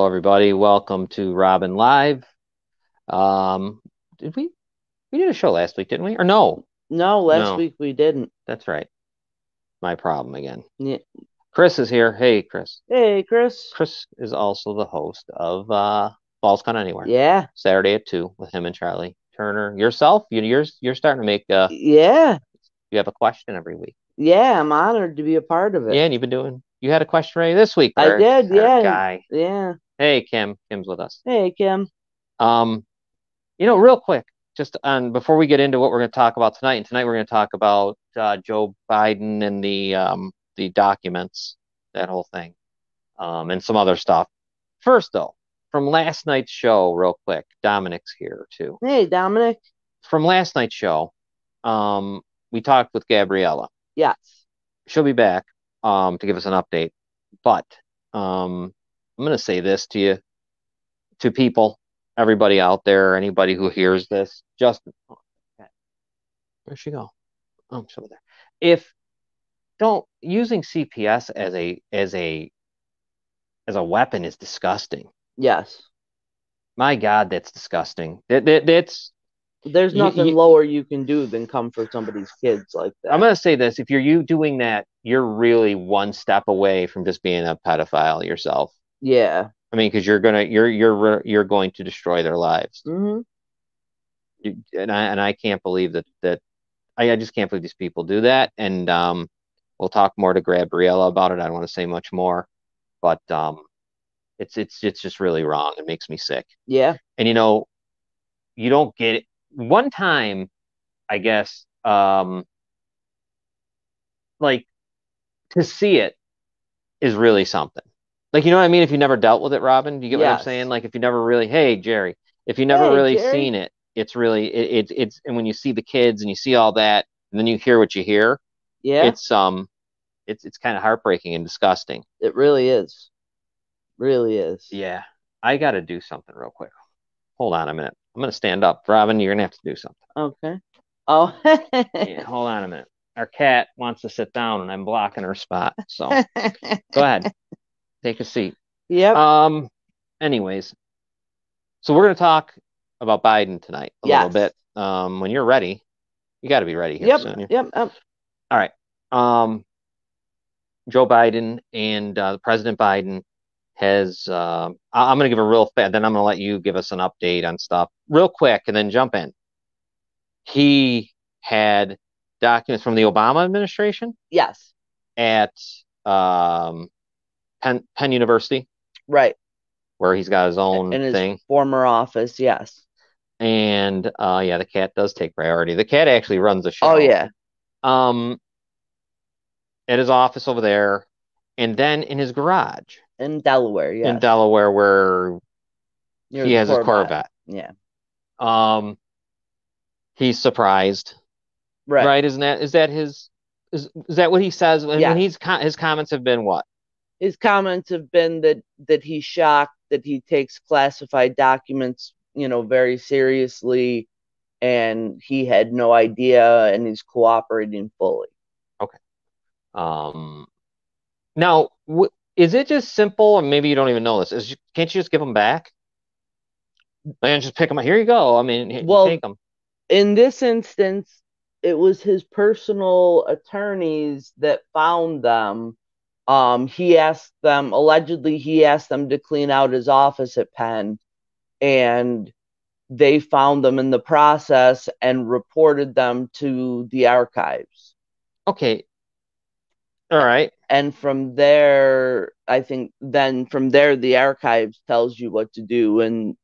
everybody. Welcome to Robin Live. Um, did we did a show last week, didn't we? Or no? No, last No, week we didn't. that's right. My problem again. Yeah. Chris is here. Hey, Chris. Hey, Chris. Chris is also the host of Balls Count Anywhere, Yeah. Saturday at 2 with him and Charlie Turner. Yourself, you're starting to make Yeah. you have a question every week. Yeah, I'm honored to be a part of it. Yeah, and you had a question ready this week, I did, our yeah. guy. Yeah. Hey, Kim's with us. Hey, Kim. Um, real quick, just on before we get into what we're going to talk about tonight, and tonight we're going to talk about Joe Biden and the documents, that whole thing, and some other stuff. First, though, from last night's show, real quick, Dominic's here too. Hey, Dominic. From last night's show, we talked with Gabriella. Yes. She'll be back to give us an update, but I'm going to say this to you, to people, everybody out there, anybody who hears this, Justin, where'd she go? Oh, she's over there. If don't using CPS as a weapon is disgusting. Yes. My God, that's disgusting. That's There's nothing lower you can do than come for somebody's kids like that. I'm gonna say this: if you doing that, you're really one step away from just being a pedophile yourself. Yeah. I mean, because you're going to destroy their lives. Mm-hmm. And I can't believe that I just can't believe these people do that. And we'll talk more to Gabriella about it. I don't want to say much more, but it's just really wrong. It makes me sick. Yeah. And you don't get it. One time, I guess, like to see it is really something. Like, you know what I mean? If you never dealt with it, Robin, do you get what I'm Yes. saying? Like, if you never really, hey, Jerry, if you never Hey, really Jerry. seen it, it's really and when you see the kids and you see all that, and then you hear what you hear, Yeah. it's kind of heartbreaking and disgusting. It really is. Really is. Yeah, I got to do something real quick. Hold on a minute. I'm gonna stand up, Robin. You're gonna have to do something. Okay. Oh. Yeah, hold on a minute. Our cat wants to sit down, and I'm blocking her spot. So go ahead, take a seat. Yep. Anyways, so we're gonna talk about Biden tonight a little Yes. bit. When you're ready, you got to be ready here Yep. soon. Yep. All right. Joe Biden and President Biden has. I'm going to give a real fast. Then I'm going to let you give us an update on stuff real quick, and then jump in. He had documents from the Obama administration Yes. at Penn University, Right. where he's got his own In his thing. former office. Yes. And yeah, the cat does take priority. The cat actually runs the show. Oh yeah. Um, at his office over there, and then in his garage In Delaware, yes. in Delaware, where he has his Corvette. Yeah. He's surprised, Right. right? Is that what he says when Yes. his comments have been what? His comments have been that he's shocked, that he takes classified documents, very seriously, and he had no idea, and he's cooperating fully. Okay. Now, is it just simple, or maybe you don't even know this? Can't you just give them back and just pick them up? Here you go. I mean, Well, take them. In this instance, it was his personal attorneys that found them. Allegedly, he asked them to clean out his office at Penn, and they found them in the process and reported them to the archives. Okay. All right. And from there, I think then from there, the archives tells you what to do, and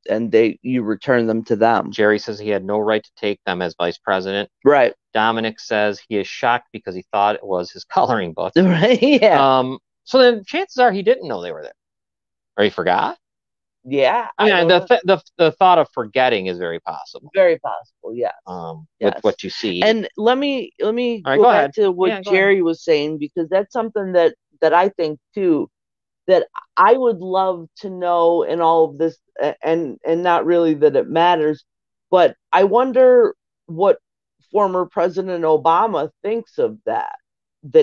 you return them to them. Jerry says he had no right to take them as vice president. Right. Dominic says he is shocked because he thought it was his coloring book. Right. Yeah. So then chances are he didn't know they were there, or he forgot. Yeah. I mean, the thought of forgetting is very possible. Very possible. Yes. With what you see. And let me right, go back ahead. to what Jerry was saying, because that's something that I think too, that I would love to know in all of this, and not really that it matters, but I wonder what former President Obama thinks of that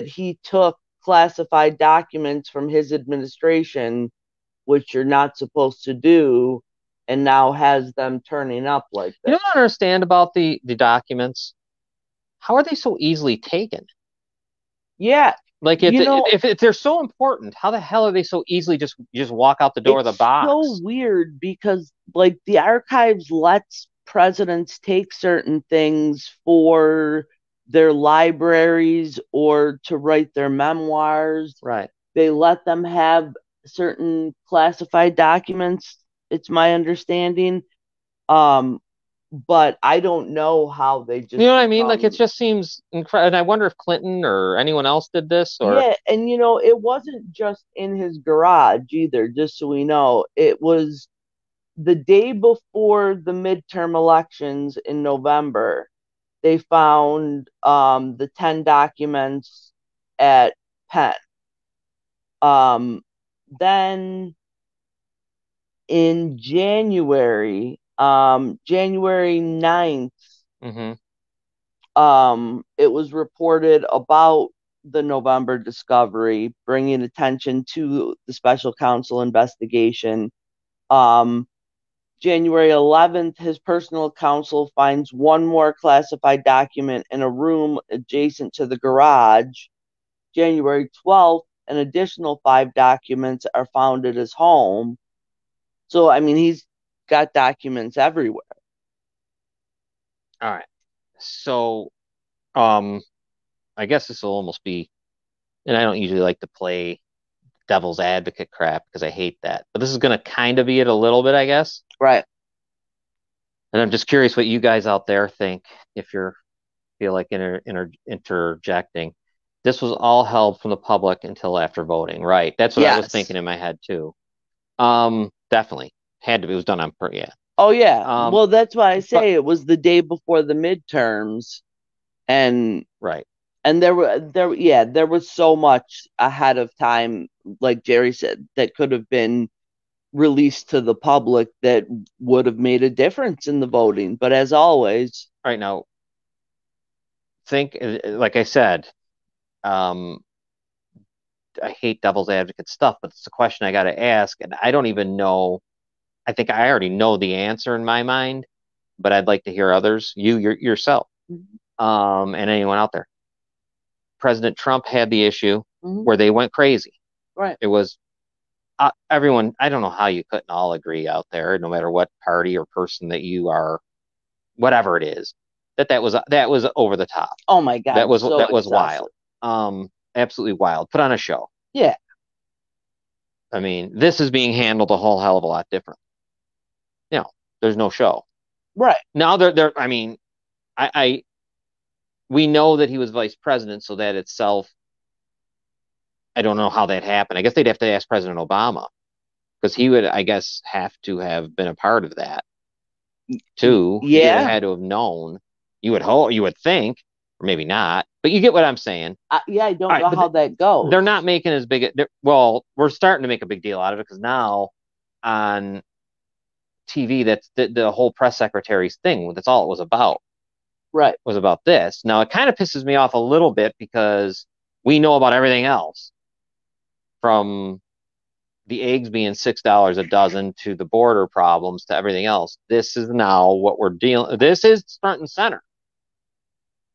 he took classified documents from his administration which you're not supposed to do, and now has them turning up like that. You don't understand about the documents. How are they so easily taken? Yeah. Like if they're so important, how the hell are they so easily just walk out the door of the box? It's so weird because like the archives lets presidents take certain things for their libraries or to write their memoirs. Right. They let them have certain classified documents. It's my understanding. But I don't know how they just. You know what I mean? Like, it just seems incredible. And I wonder if Clinton or anyone else did this. Or yeah, and it wasn't just in his garage either. Just so we know, it was the day before the midterm elections in November. They found the 10 documents at Penn. Then in January 9th, it was reported about the November discovery, bringing attention to the special counsel investigation. January 11th, his personal counsel finds one more classified document in a room adjacent to the garage. January 12th, an additional 5 documents are found at his home. So, I mean, he's got documents everywhere. All right. So, I guess this will almost be, and I don't usually like to play devil's advocate crap because I hate that, but this is going to kind of be it a little bit, I guess. Right. And I'm just curious what you guys out there think, if you feel like interjecting. This was all held from the public until after voting, right? That's what I was thinking in my head too. Definitely had to be. It was done on yeah. Oh yeah. Well, that's why I say it was the day before the midterms, and right. And there was so much ahead of time, like Jerry said, that could have been released to the public that would have made a difference in the voting. But as always, right now, think, like I said, I hate devil's advocate stuff, but it's a question I got to ask, and I don't even know. I think I already know the answer in my mind, but I'd like to hear others, yourself, and anyone out there. President Trump had the issue where they went crazy. Right. It was everyone. I don't know how you couldn't all agree out there, no matter what party or person that you are, whatever it is, that was over the top. Oh my God, that was wild. Absolutely wild. Put on a show. Yeah. I mean, this is being handled a whole hell of a lot different. There's no show. Right. Now I mean, we know that he was vice president, so that itself, I don't know how that happened. I guess they'd have to ask President Obama, because he would, I guess, have to have been a part of that too. Yeah. He would have had to have known. You would think, or maybe not, but you get what I'm saying. Yeah, I don't know how that goes. They're not making as big. Well, we're starting to make a big deal out of it, because now on TV, that's the whole press secretary's thing. That's all it was about. Right. Was about this. Now, it kind of pisses me off a little bit, because we know about everything else, from the eggs being $6 a dozen to the border problems to everything else. This is now what we're dealing. This is front and center.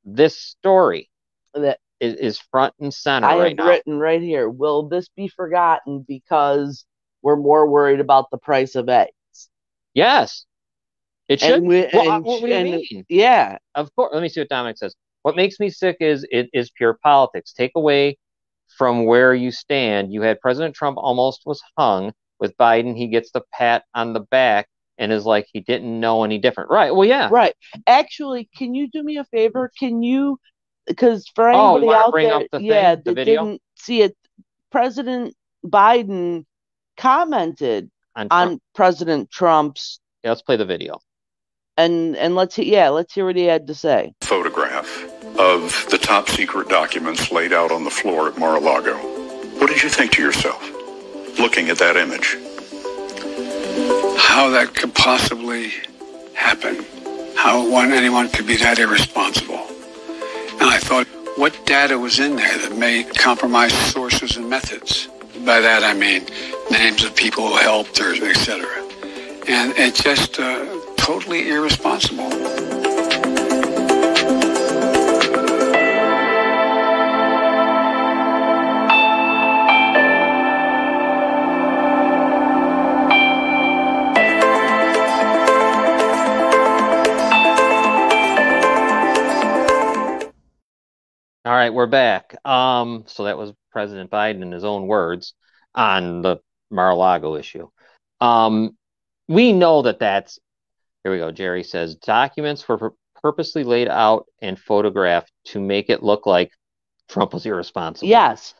This story that is front and center right now. I have written right here, will this be forgotten because we're more worried about the price of eggs? Yes. It should. What do you mean? Yeah. Of course. Let me see what Dominic says. What makes me sick is pure politics. Take away from where you stand. You had President Trump almost was hung. With Biden, he gets the pat on the back and is like he didn't know any different. Right. Well, yeah. Right. Actually, can you do me a favor? Can you, because for anybody out there, that didn't see it, President Biden commented on President Trump's. Yeah, let's play the video. And let's hear what he had to say. Photograph of the top secret documents laid out on the floor at Mar-a-Lago. What did you think to yourself, looking at that image? How that could possibly happen. How anyone could be that irresponsible. And I thought, what data was in there that may compromise sources and methods? by that I mean names of people who helped, or etc. And it's just totally irresponsible. All right, we're back. So that was President Biden in his own words on the Mar-a-Lago issue. We know that's, here we go. Jerry says documents were purposely laid out and photographed to make it look like Trump was irresponsible. Yes.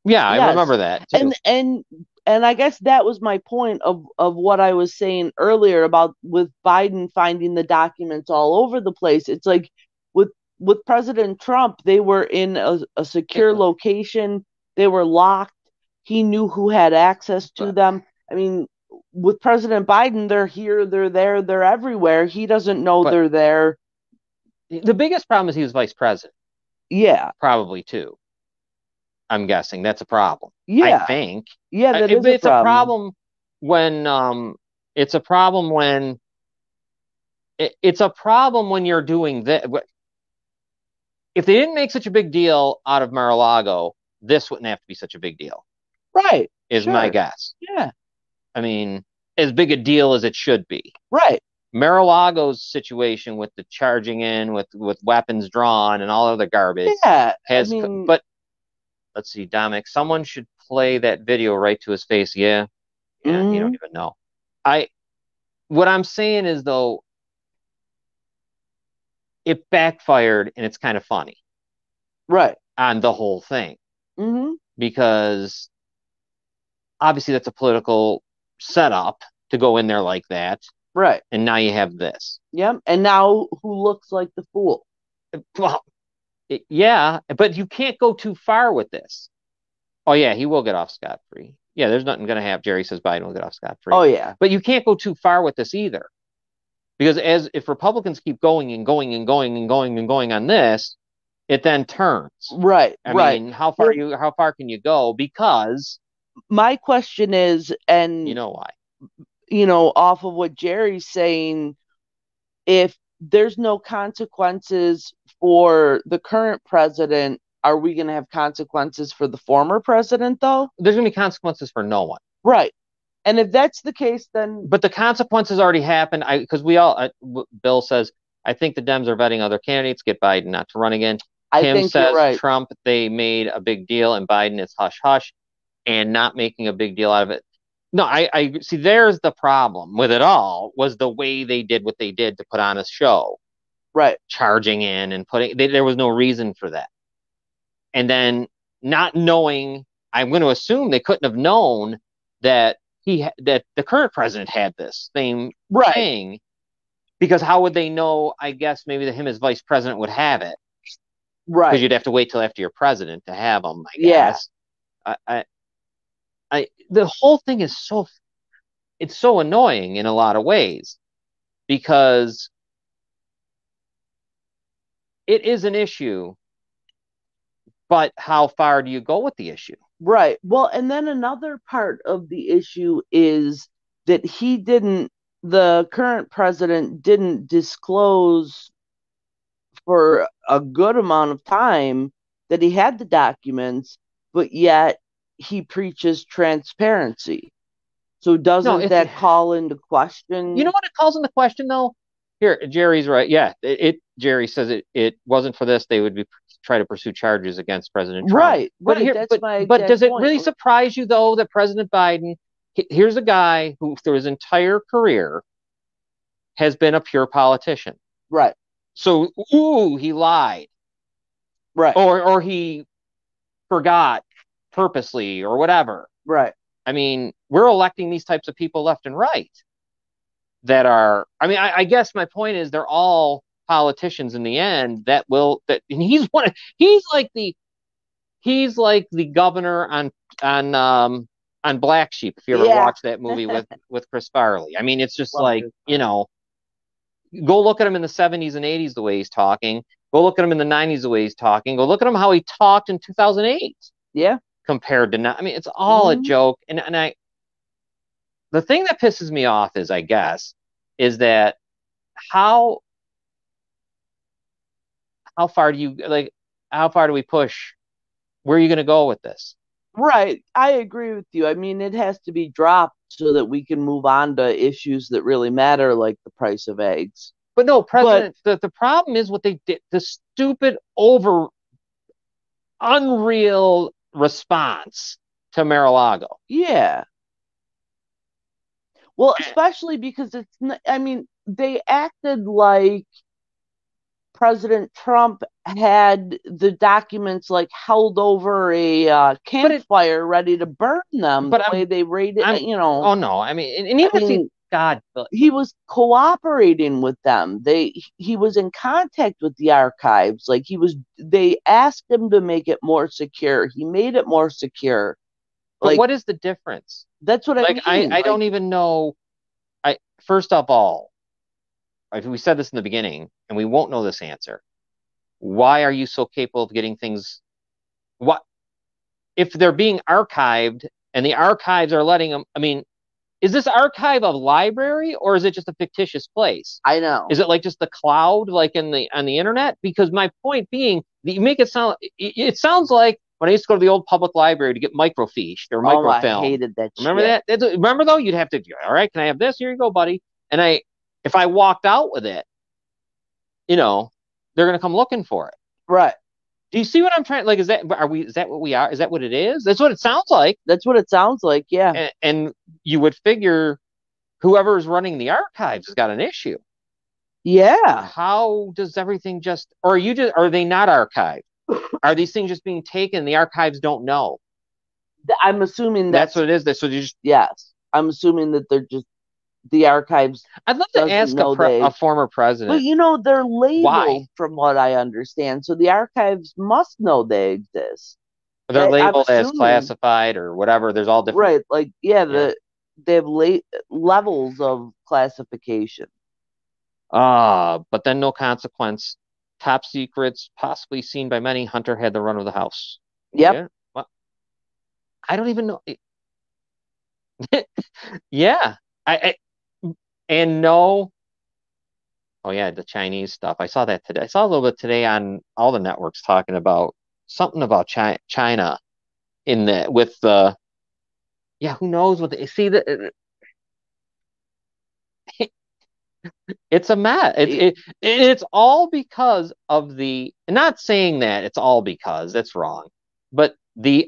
Yeah, Yes. I remember that too. And I guess that was my point of what I was saying earlier about with Biden finding the documents all over the place. It's like with President Trump, they were in a secure location. They were locked. He knew who had access to them. I mean, with President Biden, they're here, they're there, they're everywhere. He doesn't know they're there. The biggest problem is he was vice president. Yeah. Probably too. I'm guessing that's a problem. Yeah. I think. Yeah, that is it's a problem. It's a problem when it's a problem when you're doing that. If they didn't make such a big deal out of Mar-a-Lago, this wouldn't have to be such a big deal. Right. Is my guess. Yeah. I mean, as big a deal as it should be. Right. Mar-a-Lago's situation with the charging in with weapons drawn and all other garbage. Yeah. But let's see, Dominic, someone should play that video right to his face. Yeah. You don't even know. What I'm saying is, though, it backfired, and it's kind of funny. Right. On the whole thing. Mm-hmm. Because obviously that's a political setup to go in there like that. Right. And now you have this. Yeah. And now who looks like the fool? Well, yeah, but you can't go too far with this. Oh, yeah, he will get off scot-free. Yeah, there's nothing going to happen. Jerry says Biden will get off scot-free. Oh, yeah. But you can't go too far with this either. Because if Republicans keep going and going and going and going and going on this, it then turns. Right. I mean, how far can you go? Because my question is, and you know why? Off of what Jerry's saying, if there's no consequences for the current president, are we going to have consequences for the former president, though? There's going to be consequences for no one. Right. And if that's the case, then... But the consequences already happened. Because Bill says, I think the Dems are vetting other candidates, get Biden not to run again. Tim says right. Trump, they made a big deal, and Biden is hush-hush and not making a big deal out of it. No, I see, there's the problem with it all, was the way they did what they did to put on a show. Right. Charging in and there was no reason for that. And then not knowing, I'm going to assume they couldn't have known that that the current president had this same thing, because how would they know? I guess maybe that him as vice president would have it, right? Because you'd have to wait till after you're president to have them. I guess. The whole thing is so annoying in a lot of ways, because it is an issue, but how far do you go with the issue? Right. Well, and then another part of the issue is that the current president didn't disclose for a good amount of time that he had the documents, but yet he preaches transparency. So doesn't that call into question? You know what it calls into question, though? Here, Jerry's right. Yeah, Jerry says it wasn't for this, they would try to pursue charges against President Trump. Right. But does it really surprise you, though, that President Biden, here's a guy who through his entire career has been a pure politician. Right. So, he lied. Right. Or he forgot purposely or whatever. Right. I mean, we're electing these types of people left and right that are, I guess my point is they're all politicians in the end and he's like the governor on Black Sheep, if you ever watched that movie with Chris Farley. I mean, it's just go look at him in the 70s and 80s the way he's talking. Go look at him in the 90s the way he's talking. Go look at him how he talked in 2008. Yeah. compared to now. I mean, it's all a joke. And the thing that pisses me off is, I guess, is that how far do we push? Where are you going to go with this? Right. I agree with you. I mean, it has to be dropped so that we can move on to issues that really matter, like the price of eggs. But no, the problem is what they did, the stupid, unreal response to Mar-a-Lago. Yeah. Well, especially because they acted like President Trump had the documents like held over a campfire ready to burn them the way they raided, Oh, no. I mean, and even God, he was cooperating with them. He was in contact with the archives. Like they asked him to make it more secure. He made it more secure. But what is the difference? That's what I mean. I don't even know. First of all, we said this in the beginning, and we won't know this answer. Why are you so capable of getting things? What if they're being archived and the archives are letting them? I mean, is this archive a library or is it just a fictitious place? I know. Is it like just the cloud, like on the internet? Because my point being, you make it sound. It sounds like when I used to go to the old public library to get microfiche or microfilm. I hated that. Remember that? Remember though, you'd have to. All right, can I have this? Here you go, buddy. And if I walked out with it, they're going to come looking for it. Right. Do you see what I'm trying? Like, is that what we are? Is that what it is? That's what it sounds like. That's what it sounds like. Yeah. And you would figure whoever is running the archives has got an issue. Yeah. How does everything or are they not archived? Are these things just being taken? The archives don't know. I'm assuming that's what it is. So yes. I'm assuming that they're just the archives. I'd love to ask a former president. But they're labeled from what I understand. So the archives must know they exist. They're labeled as classified or whatever. There's all different. Right. Like, they have levels of classification. But then no consequence. Top secrets, possibly seen by many. Hunter had the run of the house. Yep. Yeah. Well, I don't even know. Yeah. And no. Oh yeah, the Chinese stuff. I saw that today. I saw a little bit today on all the networks talking about something about China with the. Yeah, who knows what they see that. It's a mess. It's all because of not saying that it's all because that's wrong, but this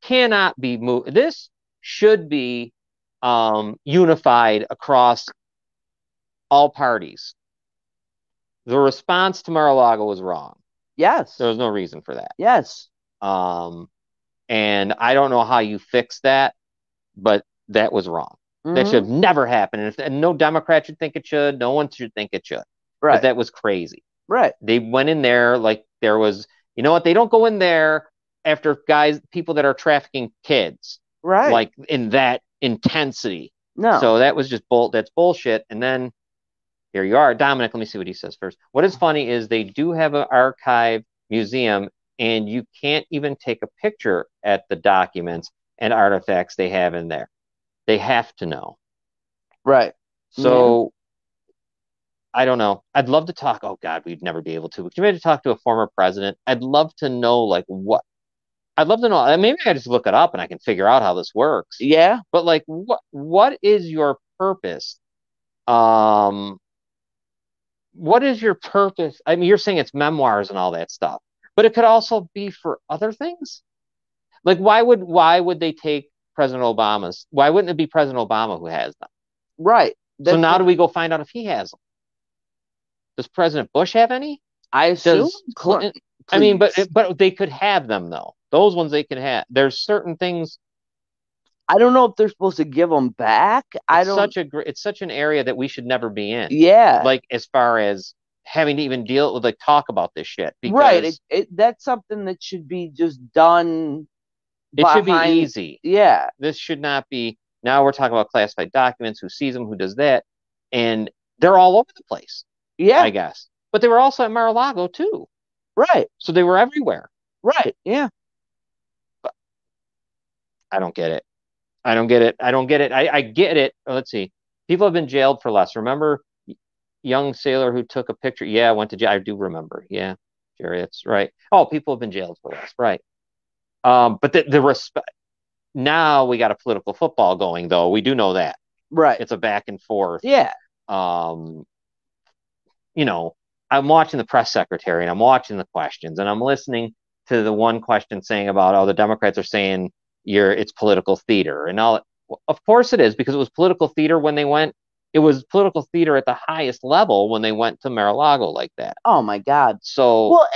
cannot be moved. This should be unified across all parties. The response to Mar-a-Lago was wrong. Yes. There was no reason for that. Yes. And I don't know how you fix that, but that was wrong. Mm-hmm. That should have never happened. And no Democrat should think it should. No one should think it should. Right. But that was crazy. Right. They went in there like there was, you know what? They don't go in there after people that are trafficking kids. Right. Like in that intensity. No. So that was just that's bullshit. And then here you are. Dominic, let me see what he says first. What is funny is they do have an archive museum and you can't even take a picture at the documents and artifacts they have in there. They have to know. Right. So, I don't know. I'd love to talk. Oh, God, we'd never be able to. Would you ready to talk to a former president? I'd love to know, like, what. I'd love to know. Maybe I just look it up and I can figure out how this works. Yeah. But, like, what is your purpose? What is your purpose? I mean, you're saying it's memoirs and all that stuff, but it could also be for other things. Like, why would they take President Obama's? Why wouldn't it be President Obama who has them? Right. So now do we go find out if he has them? Does President Bush have any? I assume. Clinton? I mean, but they could have them though. Those ones they can have. There's certain things. I don't know if they're supposed to give them back. It's such an area that we should never be in. Yeah. Like as far as having to even deal with talk about this shit. Because right. That's something that should be just done. It should be easy. Yeah. This should not be. Now we're talking about classified documents, who sees them, who does that. And they're all over the place. Yeah. I guess. But they were also at Mar-a-Lago too. Right. So they were everywhere. Right. Yeah. I don't get it. I don't get it. I don't get it. I get it. Let's see. People have been jailed for less. Remember, young sailor who took a picture? Yeah, went to jail. I do remember. Yeah, Jerry, that's right. Oh, people have been jailed for less. Right. But the respect. Now we got a political football going, though. We do know that. Right. It's a back and forth. Yeah. You know, I'm watching the press secretary and I'm watching the questions and I'm listening to the one question saying about, oh, the Democrats are saying it's political theater and all. Of course it is, because it was political theater when they went. It was political theater at the highest level when they went to Mar-a-Lago like that. Oh my God. So well,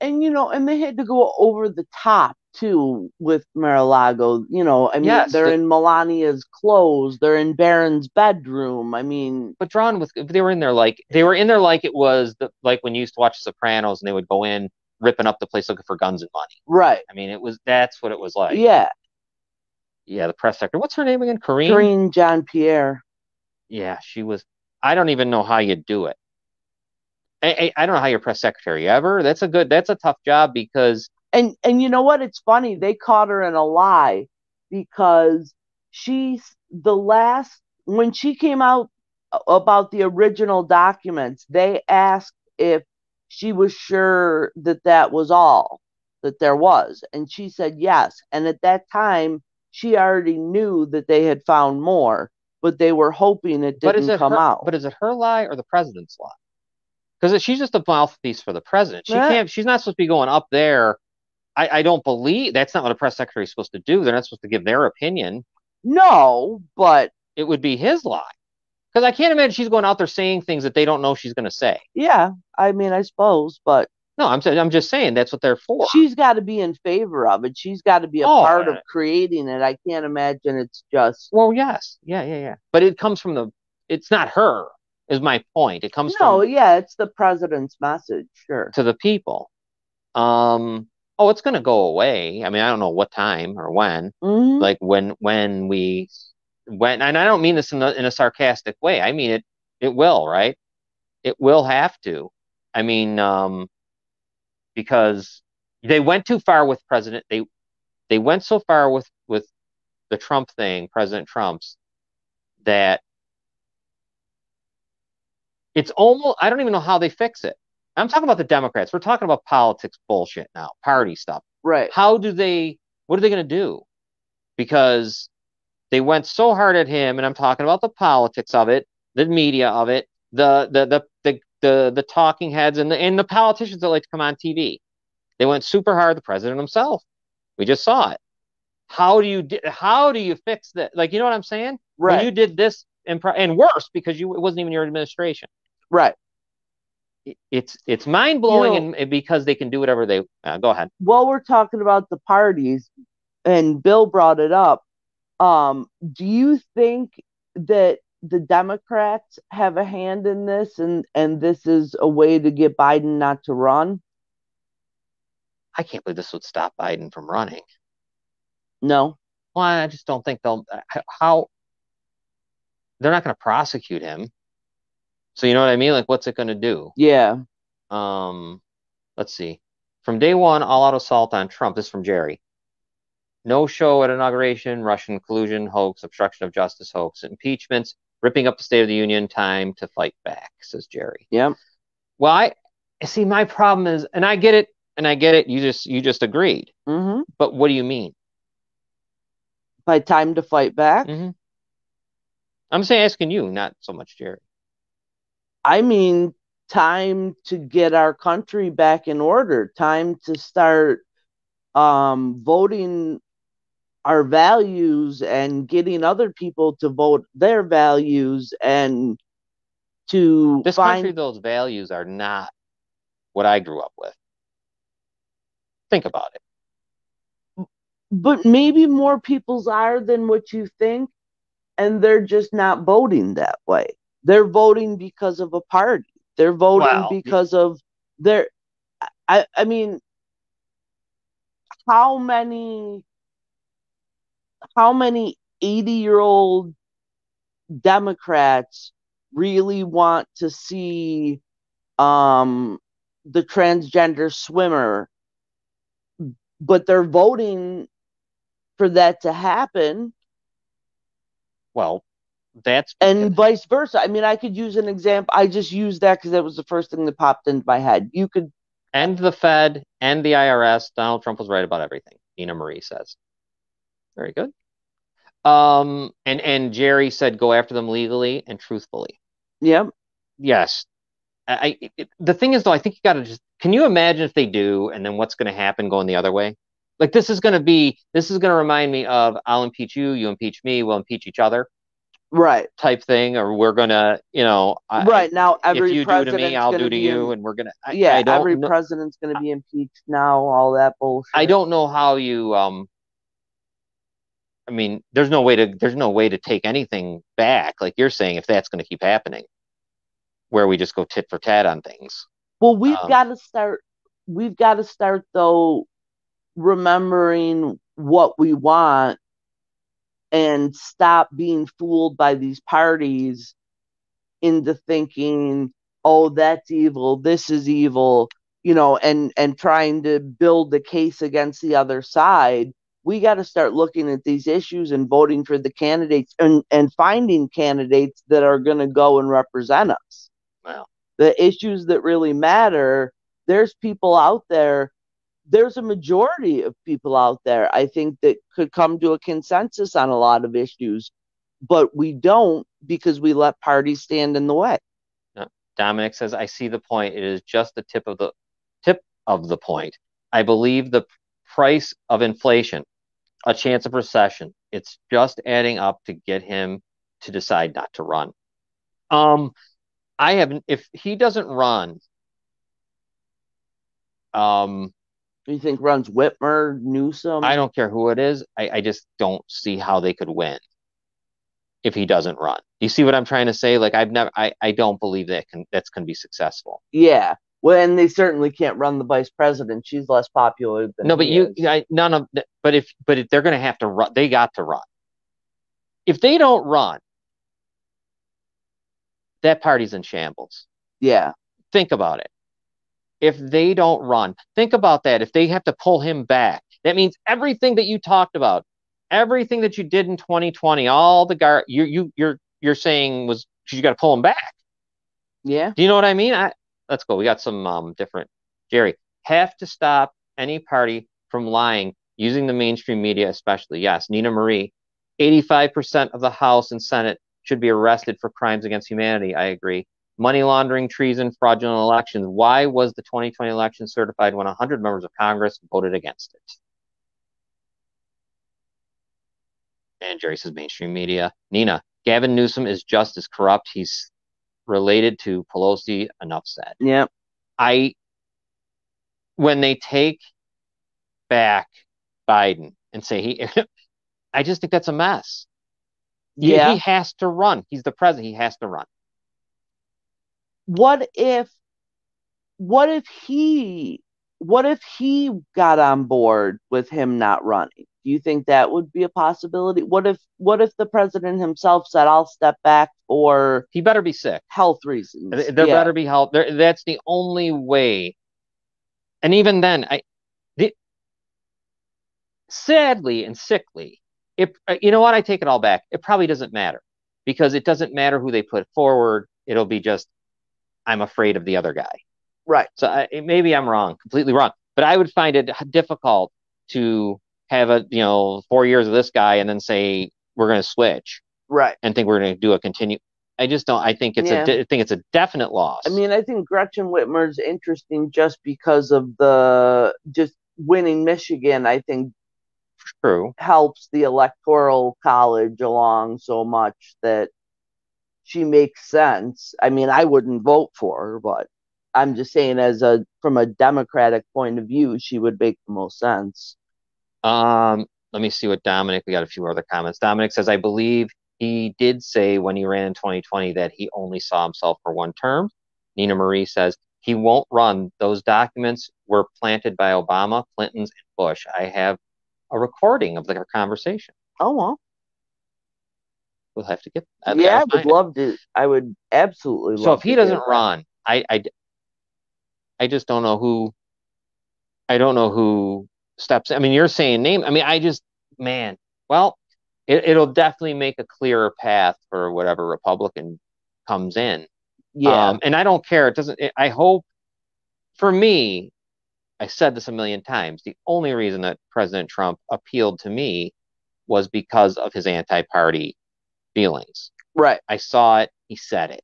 and you know, and they had to go over the top too with Mar-a-Lago. You know, I mean, yes, they're in Melania's clothes. They're in Barron's bedroom. I mean, but drawn with they were in there like it was like when you used to watch Sopranos and they would go in ripping up the place looking for guns and money. Right. I mean, that's what it was like. Yeah. Yeah, the press secretary. What's her name again? Karine Jean-Pierre. Yeah, she was. I don't even know how you do it. I don't know how you're press secretary ever. That's a tough job because. And you know what? It's funny. They caught her in a lie because when she came out about the original documents, they asked if she was sure that was all that there was. And she said yes. And at that time, she already knew that they had found more, but they were hoping it didn't come out. But is it her lie or the president's lie? Because she's just a mouthpiece for the president. She's not supposed to be going up there. I don't believe that's not what a press secretary is supposed to do. They're not supposed to give their opinion. No, but it would be his lie. Because I can't imagine she's going out there saying things that they don't know she's going to say. Yeah, I mean, I suppose, but no, I'm just saying that's what they're for. She's got to be in favor of it. She's got to be a part of creating it. I can't imagine it's just. Well, yes, yeah. But it comes from it's not her. Is my point. It comes from. Yeah, it's the president's message, sure, to the people. Oh, it's going to go away. I mean, I don't know what time or when. Mm-hmm. Like when and I don't mean this in a sarcastic way. I mean it will, right? It will have to. I mean, because they went too far with President. They went so far with the Trump thing, President Trump's, that it's almost. I don't even know how they fix it. I'm talking about the Democrats. We're talking about politics bullshit now, party stuff. Right. What are they going to do? Because they went so hard at him, and I'm talking about the politics of it, the media of it, the talking heads and the politicians that like to come on TV. They went super hard. The president himself. We just saw it. How do you fix that? Like, you know what I'm saying? Right. When you did this and worse because it wasn't even your administration. Right. It's mind blowing, and because they can do whatever they go ahead. Well, we're talking about the parties, and Bill brought it up. Do you think that the Democrats have a hand in this, and this is a way to get Biden not to run? I can't believe this would stop Biden from running. No. Well, I just don't think they're not going to prosecute him. So you know what I mean? Like, what's it going to do? Yeah. Let's see. From day one, all-out assault on Trump. This is from Jerry. No show at inauguration, Russian collusion, hoax, obstruction of justice, hoax, impeachments, ripping up the State of the Union, time to fight back, says Jerry. Yeah. Well, I see. My problem is, and I get it. You just agreed. Mm-hmm. But what do you mean? By time to fight back? Mm-hmm. I'm asking you, not so much Jerry. I mean, time to get our country back in order. Time to start voting our values and getting other people to vote their values, and to this country, those values are not what I grew up with. Think about it. But maybe more people's are than what you think, and they're just not voting that way. They're voting because of a party. They're voting because of their. I mean, how many 80-year-old Democrats really want to see the transgender swimmer, but they're voting for that to happen. Well, that's and vice versa. I mean, I could use an example. I just used that because that was the first thing that popped into my head. You could end the Fed and the IRS. Donald Trump was right about everything. Nina Marie says. Very good. And Jerry said go after them legally and truthfully. Yep. Yes. The thing is though, I think you got to just. Can you imagine if they do, and then what's going to happen going the other way? Like this is going to remind me of I'll impeach you, you impeach me, we'll impeach each other. Right. Type thing, or we're gonna, right now every if you do to me, I'll do to you, and we're gonna. Every president's gonna be impeached now. All that bullshit. I don't know how you. I mean, there's no way to take anything back, like you're saying, if that's going to keep happening, where we just go tit for tat on things. Well, we've got to start. We've got to start though, remembering what we want and stop being fooled by these parties into thinking, oh, that's evil, this is evil, and trying to build the case against the other side. We got to start looking at these issues and voting for the candidates and finding candidates that are going to go and represent us. Wow. The issues that really matter, there's people out there. There's a majority of people out there, I think, that could come to a consensus on a lot of issues, but we don't because we let parties stand in the way. No. Dominic says, I see the point. It is just the tip of the point. I believe the price of inflation, a chance of recession, it's just adding up to get him to decide not to run. If he doesn't run, you think runs Whitmer, Newsom? I don't care who it is. I just don't see how they could win if he doesn't run. Do you see what I'm trying to say? Like I don't believe that's going to be successful. Yeah. Well, and they certainly can't run the vice president. She's less popular than no. But if they're going to have to run, they got to run. If they don't run, that party's in shambles. Yeah. Think about it. If they don't run, think about that. If they have to pull him back, that means everything that you talked about, everything that you did in 2020, all the you're saying was you got to pull him back. Yeah. Do you know what I mean? Let's go. We got some different. Jerry, have to stop any party from lying using the mainstream media, especially. Yes, Nina Marie, 85% of the House and Senate should be arrested for crimes against humanity. I agree. Money laundering, treason, fraudulent elections. Why was the 2020 election certified when 100 members of Congress voted against it? And Jerry says mainstream media. Nina, Gavin Newsom is just as corrupt. He's related to Pelosi. Enough said. Yep. When they take back Biden and say I just think that's a mess. Yeah. He has to run. He's the president. He has to run. What if he got on board with him not running? Do you think that would be a possibility? What if the president himself said, I'll step back for he better be sick. Health reasons. There better be health. That's the only way. And even then, sadly and sickly, you know what? I take it all back. It probably doesn't matter because it doesn't matter who they put forward. It'll be just, I'm afraid of the other guy. Right. So maybe I'm wrong, completely wrong, but I would find it difficult to have 4 years of this guy and then say we're going to switch, right? And think we're going to do a continue. I just don't. I think it's a definite loss. I mean, I think Gretchen Whitmer is interesting just because of just winning Michigan. I think true helps the electoral college along so much that she makes sense. I mean, I wouldn't vote for her, but I'm just saying from a Democratic point of view, she would make the most sense. Let me see what Dominic, we got a few other comments. Dominic says, I believe he did say when he ran in 2020 that he only saw himself for one term. Nina Marie says, he won't run. Those documents were planted by Obama, Clinton's, and Bush. I have a recording of their conversation. Oh, well. We'll have to get that. Yeah, I would love to. I would absolutely love to. So if he doesn't run, I just don't know who. I don't know who steps. I mean, you're saying name. I mean, man, well, it'll definitely make a clearer path for whatever Republican comes in. Yeah. And I don't care. It doesn't. I hope for me. I said this a million times. The only reason that President Trump appealed to me was because of his anti-party feelings. Right. I saw it. He said it.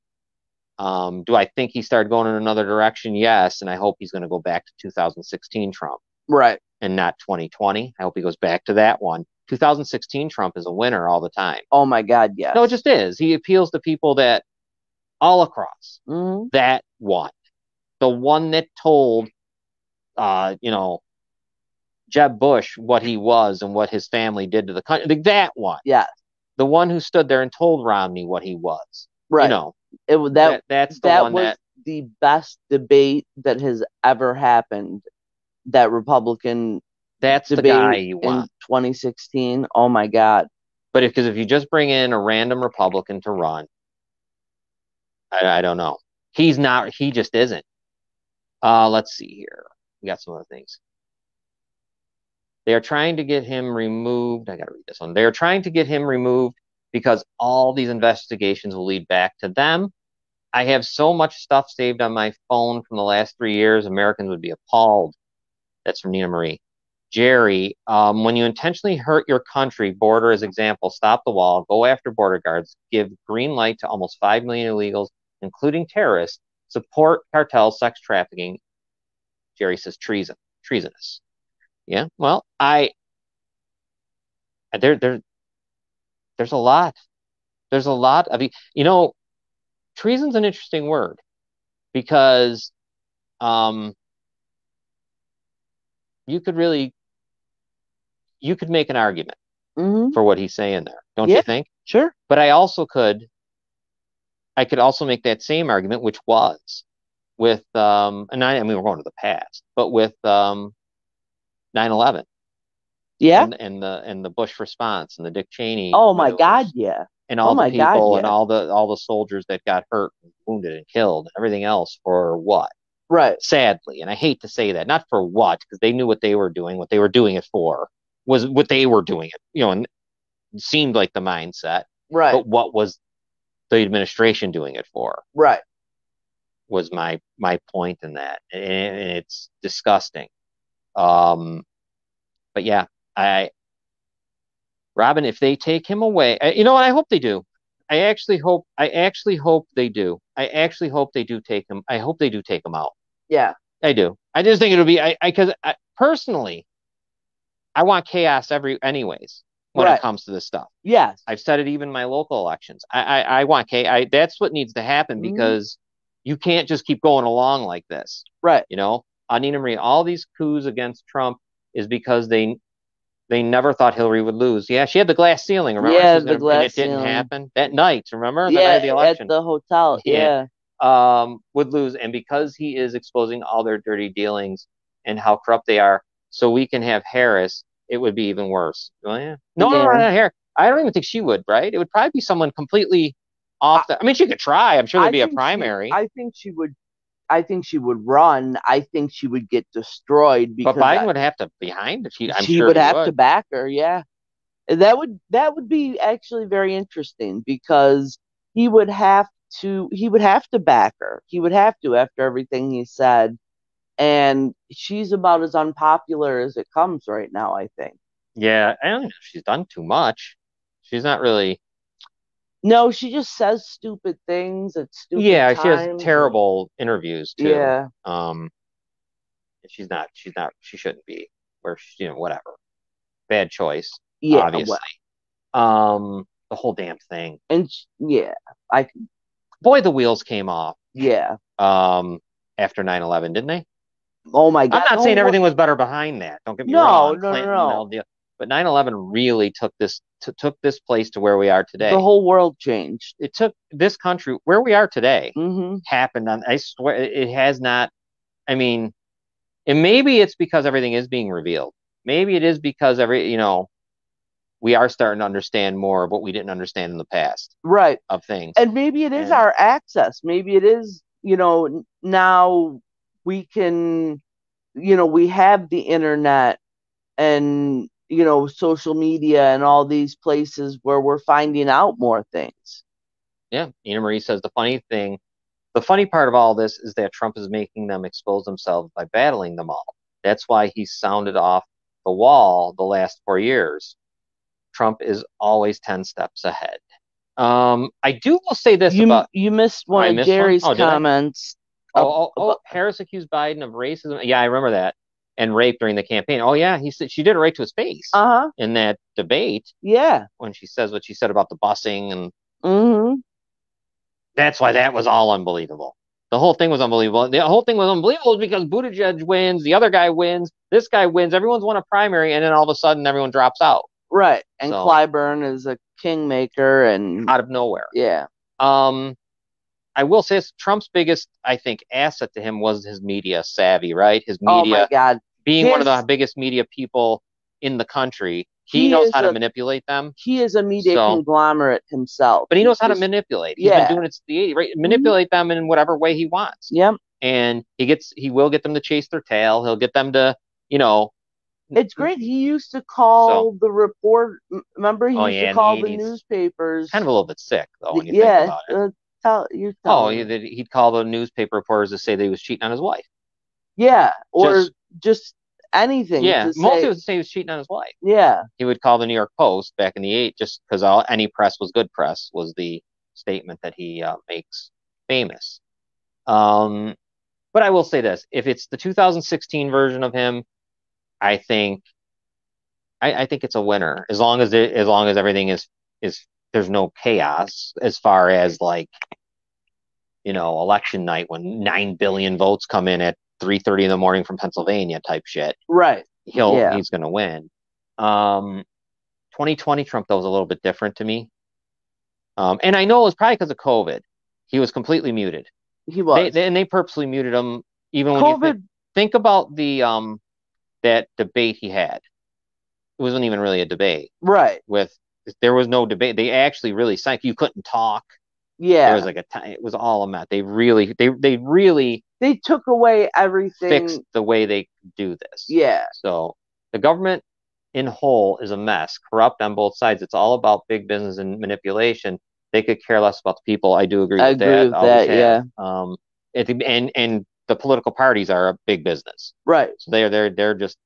Do I think he started going in another direction? Yes, and I hope he's going to go back to 2016 Trump. Right. And not 2020. I hope he goes back to that one. 2016 Trump is a winner all the time. Oh my God, yes. No, it just is. He appeals to people that all across that one. The one that told, Jeb Bush what he was and what his family did to the country. That one. Yes. The one who stood there and told Romney what he was. Right. That's the one was the best debate that has ever happened. That Republican that's debate the guy you want. In 2016. Oh my God. But if you just bring in a random Republican to run, I don't know. He just isn't. Let's see here. We got some other things. They are trying to get him removed. I got to read this one. They are trying to get him removed because all these investigations will lead back to them. I have so much stuff saved on my phone from the last 3 years. Americans would be appalled. That's from Nina Marie. Jerry, when you intentionally hurt your country, border as example, stop the wall, go after border guards, give green light to almost 5 million illegals, including terrorists, support cartels, sex trafficking. Jerry says treasonous. Yeah, well, there's a lot. There's a lot of, treason's an interesting word because you could make an argument for what he's saying there, don't you think? Sure. But I could also make that same argument, which was with we're going to the past, but with 9/11. Yeah. And the Bush response and the Dick Cheney. Oh my God, yeah. And all the people and all the soldiers that got hurt and wounded and killed and everything else for what? Right. Sadly, and I hate to say that, not for what, because they knew what they were doing it for was what they were doing it, and it seemed like the mindset. Right. But what was the administration doing it for? Right. Was my point in that. And it's disgusting. But yeah, Robin, if they take him away, and I hope they do. I actually hope they do. I actually hope they do take him. I hope they do take him out. Yeah, I do. I just think it'll be, because personally, I want chaos anyways when it comes to this stuff. Yes. I've said it even in my local elections. I want chaos. That's what needs to happen because you can't just keep going along like this. Right. Nina Marie, all these coups against Trump is because they never thought Hillary would lose. Yeah, she had the glass ceiling, remember? Yeah, the glass ceiling. And it didn't happen that night, remember? Yeah, the night of the election. At the hotel, yeah. Would lose. And because he is exposing all their dirty dealings and how corrupt they are, so we can have Harris, it would be even worse. Oh, yeah. No, not Harris. I don't even think she would, right? It would probably be someone completely off she could try. I'm sure there'd be a primary. I think she would run. I think she would get destroyed because but Biden would have to behind if I'm sure would have to back her. Yeah, that would be actually very interesting because he would have to back her. He would have to after everything he said, and she's about as unpopular as it comes right now. I think. Yeah, I don't know if she's done too much. She's not really. No, she just says stupid things at stupid times. She has terrible interviews too. Yeah. She shouldn't be where whatever. Bad choice. Yeah. Obviously. The whole damn thing. And boy, the wheels came off. Yeah. After 9/11, didn't they? Oh my God. I'm not saying everything was better behind that. Don't get me wrong. No. But 9/11 really took this place to where we are today. The whole world changed. It took this country where we are today. Mm-hmm. Happened on. I swear it has not. I mean, and maybe it's because everything is being revealed. Maybe it is because we are starting to understand more of what we didn't understand in the past. Right. Of things. And maybe it is our access. Maybe it is. Now we can. We have the internet. And social media and all these places where we're finding out more things. Yeah. Nina Marie says the funny part of all this is that Trump is making them expose themselves by battling them all. That's why he sounded off the wall the last 4 years. Trump is always 10 steps ahead. I will say this about you missed one I of missed Jerry's one? Oh, did I? comments. Harris accused Biden of racism. Yeah, I remember that. And rape during the campaign. Oh yeah, he said she did it right to his face in that debate Yeah. when she says what she said about the busing, and Mm-hmm. that's why that was all unbelievable. The whole thing was unbelievable. The whole thing was unbelievable because Buttigieg wins, the other guy wins, this guy wins, everyone's won a primary, and then all of a sudden everyone drops out. Right. And so, Clyburn is a kingmaker and out of nowhere. Yeah. I will say this, Trump's biggest, I think, asset to him was his media savvy, right? His media, oh my God. being one of the biggest media people in the country, he knows how to manipulate them. He is a media conglomerate himself. But he knows how to manipulate. He's been doing it since the 80s, right? Manipulate them in whatever way he wants. Yep. And he will get them to chase their tail. He'll get them to, It's great. He used to call the report. Remember, he used to call the newspapers. Kind of a little bit sick, though, when you think about it. He'd call the newspaper reporters to say that he was cheating on his wife. Yeah, or just anything. Yeah, mostly it was to say he was cheating on his wife. Yeah. He would call the New York Post back in the 80s, just because any press was good press, was the statement that he makes famous. But I will say this: if it's the 2016 version of him, I think it's a winner, as long as everything is there's no chaos as far as election night when 9 billion votes come in at 3:30 in the morning from Pennsylvania type shit. Right. He's going to win. 2020 Trump, though, was a little bit different to me. And I know it was probably because of COVID. He was completely muted. He was. They purposely muted him even when you think about the that debate he had. It wasn't even really a debate. Right. There was no debate. They actually really sank. You couldn't talk. Yeah. There was it was all a mess. They really took away everything. Fixed the way they do this. Yeah. So the government in whole is a mess, corrupt on both sides. It's all about big business and manipulation. They could care less about the people. I do agree with that. Yeah. And the political parties are a big business. Right. So they're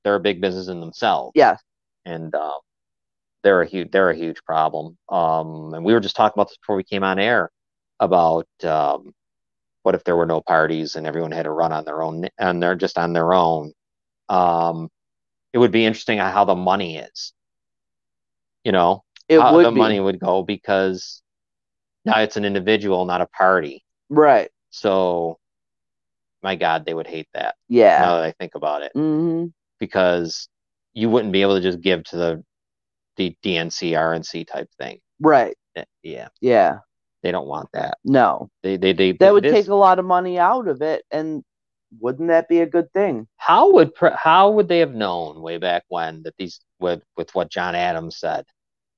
a big business in themselves. Yeah. And they're a huge problem. And we were just talking about this before we came on air about what if there were no parties and everyone had to run on their own, and they're just on their own. It would be interesting how the money is. How the money would go, because now it's an individual, not a party. Right. So, my God, they would hate that. Yeah. Now that I think about it. Mm-hmm. Because you wouldn't be able to just give to the DNC, RNC type thing. Right. Yeah. Yeah. They don't want that. No. That would take a lot of money out of it, and wouldn't that be a good thing? How would they have known way back when that these with what John Adams said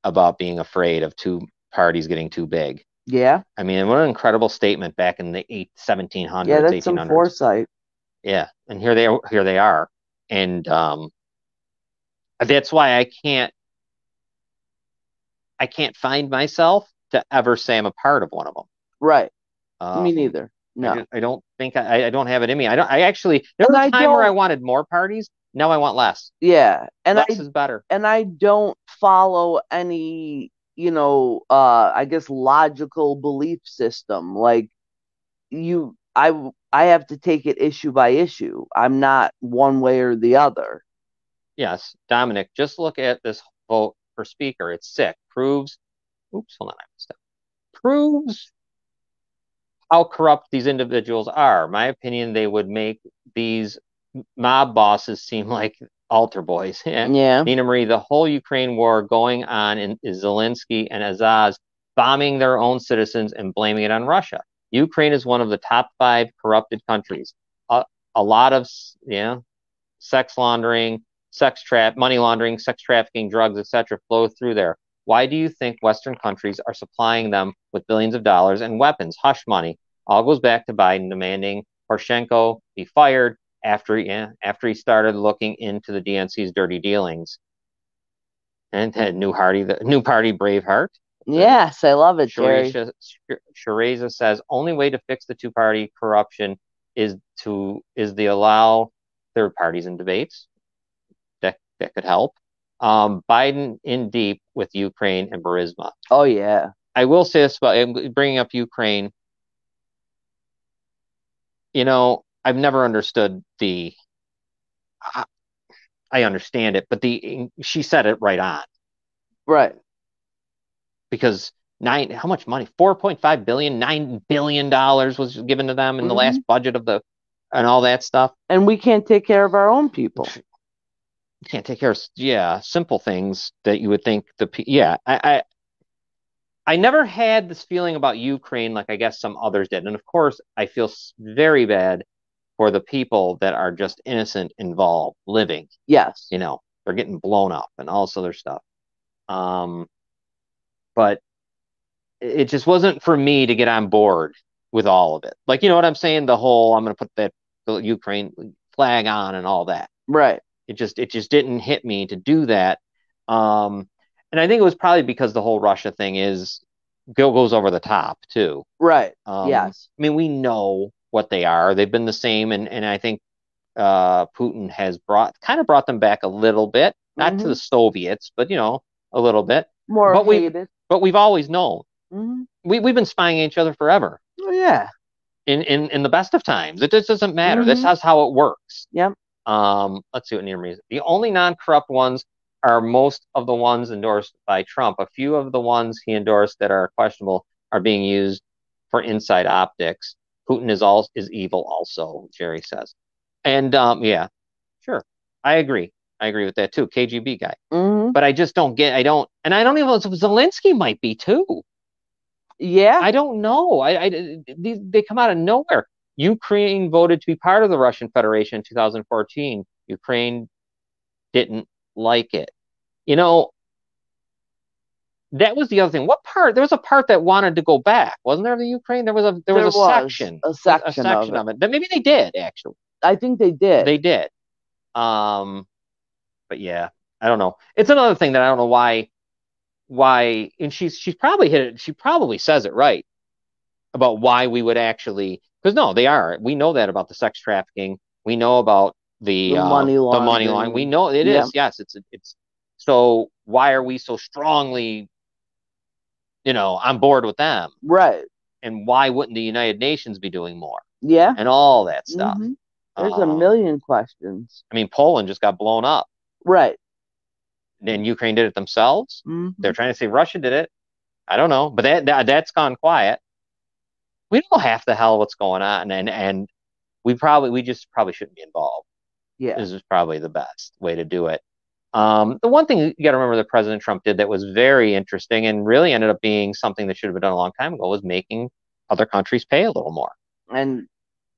about being afraid of two parties getting too big? Yeah. I mean, what an incredible statement back in the 1700s. Yeah, that's 1800s. some foresight. Yeah, and here they are, and that's why I can't find myself to ever say I'm a part of one of them. Right. Me neither. No, I don't think I don't have it in me. There was a time where I wanted more parties. Now I want less. Yeah, and less is better. And I don't follow any, I guess, logical belief system. Like I have to take it issue by issue. I'm not one way or the other. Yes, Dominic, just look at this vote for speaker. It's sick. Proves how corrupt these individuals are. My opinion, they would make these mob bosses seem like altar boys. Yeah. Nina Marie, the whole Ukraine war going on is Zelensky and Azaz bombing their own citizens and blaming it on Russia. Ukraine is one of the top 5 corrupted countries. A lot of sex laundering, money laundering, sex trafficking, drugs, etc. flow through there. Why do you think Western countries are supplying them with billions of dollars and weapons? Hush money. All goes back to Biden demanding Poroshenko be fired after he started looking into the DNC's dirty dealings. and new party, the new party, Braveheart. Yes, I love it, Jerry. Shereza says only way to fix the two-party corruption is to allow third parties in debates. That could help. Biden in deep with Ukraine and Burisma. Oh yeah. I will say this about bringing up Ukraine. You know, I've never understood the. I understand it, but she said it right on. Right. Because how much money? $4.5 billion, $9 billion was given to them in the last budget and all that stuff. And we can't take care of our own people. Can't take care of, simple things that you would think I never had this feeling about Ukraine like I guess some others did. And of course, I feel very bad for the people that are just innocent involved living. Yes. You know, they're getting blown up and all this other stuff. But it just wasn't for me to get on board with all of it. Like, you know what I'm saying? The whole, I'm going to put the Ukraine flag on and all that. Right. It just didn't hit me to do that. And I think it was probably because the whole Russia thing goes over the top too. Right. Yes. I mean, we know what they are. They've been the same. And I think Putin has brought them back a little bit, not to the Soviets, but, you know, a little bit. More hated. But we've always known. We've been spying at each other forever. Oh, yeah. In the best of times. It just doesn't matter. This is how it works. Yep. Let's see what Neil reads. The only non-corrupt ones are most of the ones endorsed by Trump. A few of the ones he endorsed that are questionable are being used for inside optics. Putin is evil also, Jerry says. And yeah, sure. I agree with that too. KGB guy. But I just don't get, and I don't even know if Zelensky might be too. Yeah. I don't know. They come out of nowhere. Ukraine voted to be part of the Russian Federation in 2014. Ukraine didn't like it. You know, that was the other thing. What part? There was a part that wanted to go back, wasn't there? The Ukraine. There was a section of it. That maybe they did actually. I think they did. They did. But yeah, I don't know. It's another thing that I don't know why. And she's probably hit it. She probably says it right about why we would actually. Because no, they are. We know that about the sex trafficking. We know about the money laundering. We know it is. Yes, it's. So why are we so strongly, on board with them? Right. And why wouldn't the United Nations be doing more? Yeah. And all that stuff. There's a million questions. I mean, Poland just got blown up. Right. And Ukraine did it themselves. They're trying to say Russia did it. I don't know, but that's gone quiet. We don't know half the hell what's going on, and we just shouldn't be involved. Yeah, this is probably the best way to do it. The one thing you got to remember that President Trump did that was very interesting and really ended up being something that should have been done a long time ago was making other countries pay a little more. And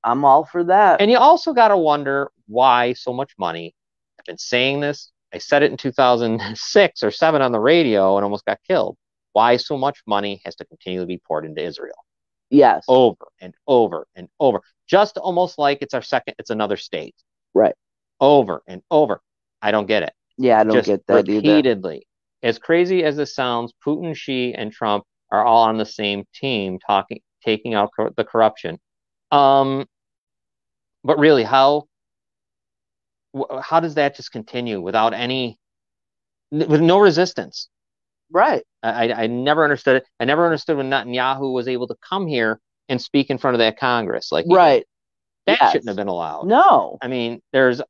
I'm all for that. And you also got to wonder why so much money. I've been saying this. I said it in 2006 or 7 on the radio and almost got killed. Why so much money has to continually be poured into Israel? Yes. Over and over and over. Just almost like it's another state. Right. Over and over. I don't get it. Yeah, I don't get that repeatedly. Either. As crazy as this sounds, Putin, Xi, and Trump are all on the same team taking out the corruption. But really, how does that just continue with no resistance? Right. I never understood it. I never understood when Netanyahu was able to come here and speak in front of that Congress. Like, right. That shouldn't have been allowed. No. I mean, there's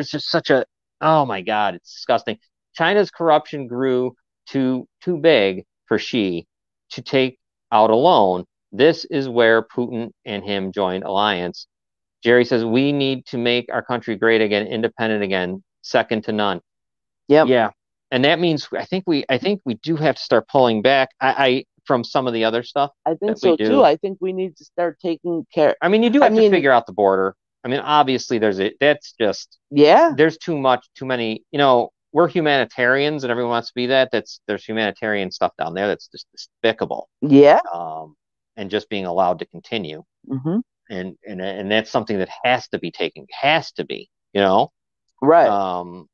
just such a, oh my God, it's disgusting. China's corruption grew too big for Xi to take out alone. This is where Putin and him joined alliance. Jerry says, we need to make our country great again, independent again, second to none. Yep. Yeah. And that means I think we do have to start pulling back from some of the other stuff. I think so too. I think we need to start taking care. I mean, you do have to figure out the border. I mean, obviously that's just, there's too many, we're humanitarians and everyone wants to be that. There's humanitarian stuff down there that's just despicable. Yeah. And just being allowed to continue. Mm-hmm. And that's something that has to be, right.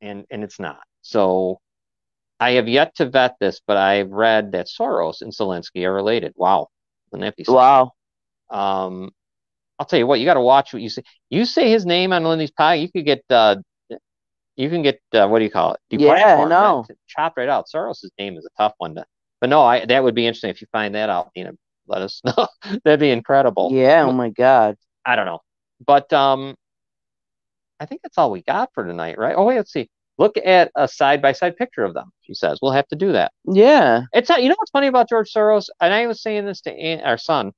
And it's not. So I have yet to vet this, but I've read that Soros and Zelensky are related. Wow. Wouldn't that be something? Wow. I'll tell you what, you got to watch what you say. You say his name on Lindy's pie, you could get what do you call it? Yeah, I Deplatformed, know. chopped right out. Soros's name is a tough one to, but no, that would be interesting if you find that out. Let us know. That'd be incredible. Yeah, oh my God. I don't know, but I think that's all we got for tonight, right? Oh wait, let's see. Look at a side-by-side picture of them. She says we'll have to do that. Yeah. It's not. You know what's funny about George Soros? And I was saying this to our son,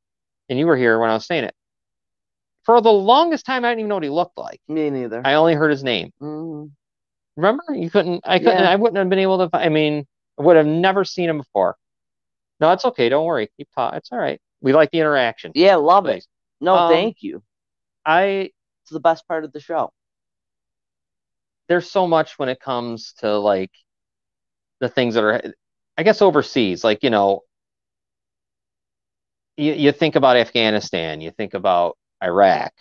and you were here when I was saying it. For the longest time, I didn't even know what he looked like. Me neither. I only heard his name. Mm-hmm. Remember? I couldn't. Yeah. I wouldn't have been able to. I mean, I would have never seen him before. No, it's okay. Don't worry. Keep talking. It's all right. We like the interaction. Yeah, love Please. it. No, thank you. It's the best part of the show. There's so much when it comes to like the things that are, I guess, overseas. Like, you think about Afghanistan, you think about Iraq,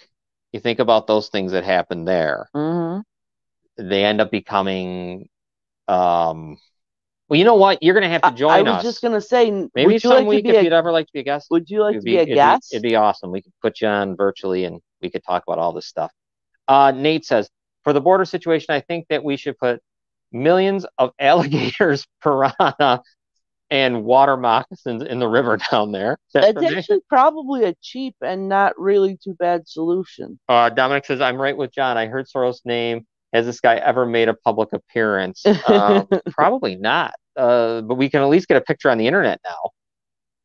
you think about those things that happened there. Mm-hmm. They end up becoming, well, you know what? You're going to have to join us. I was just going to say, maybe some week if you'd ever like to be a guest. Would you like to be a guest? It'd be awesome. We could put you on virtually and we could talk about all this stuff. Nate says, for the border situation, I think that we should put millions of alligators, piranha, and water moccasins in the river down there. That's actually probably a cheap and not really too bad solution. Dominic says, I'm right with John. I heard Soros' name. Has this guy ever made a public appearance? Probably not. But we can at least get a picture on the internet now.